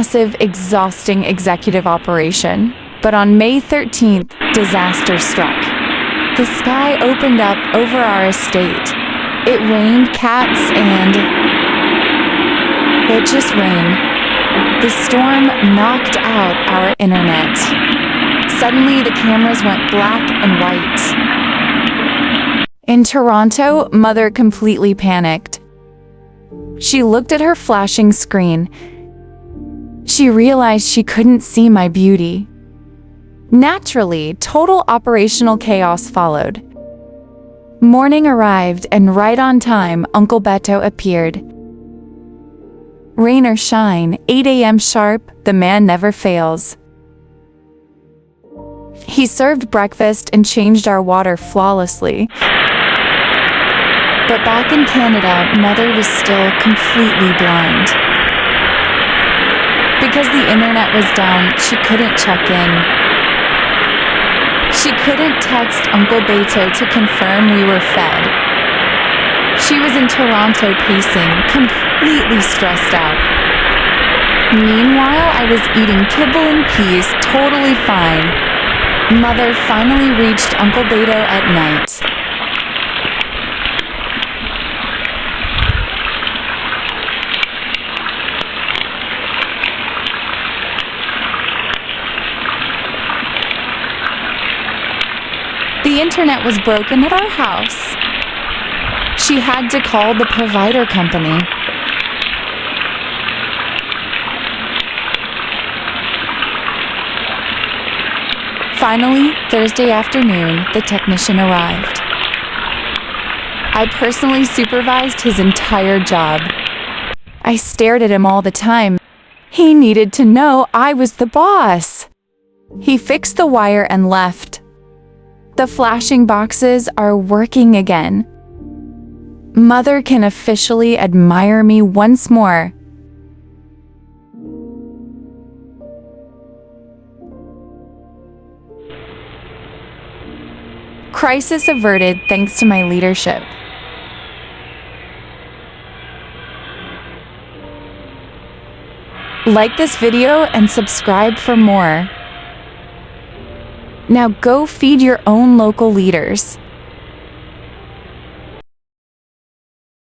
massive, exhausting executive operation. But on May 13th, disaster struck. The sky opened up over our estate. It rained cats and... well, just rain. The storm knocked out our internet. Suddenly, the cameras went black and white. In Toronto, Mother completely panicked. She looked at her flashing screen. She realized she couldn't see my beauty. Naturally, total operational chaos followed. Morning arrived, and right on time, Uncle Beto appeared. Rain or shine, 8 a.m. sharp, the man never fails. He served breakfast and changed our water flawlessly. But back in Canada, Mother was still completely blind. Because the internet was down, she couldn't check in. She couldn't text Uncle Beto to confirm we were fed. She was in Toronto pacing, completely stressed out. Meanwhile, I was eating kibble and peas, totally fine. Mother finally reached Uncle Beto at night. The internet was broken at our house. She had to call the provider company. Finally, Thursday afternoon, the technician arrived. I personally supervised his entire job. I stared at him all the time. He needed to know I was the boss. He fixed the wire and left. The flashing boxes are working again. Mother can officially admire me once more. Crisis averted thanks to my leadership. Like this video and subscribe for more. Now go feed your own local leaders.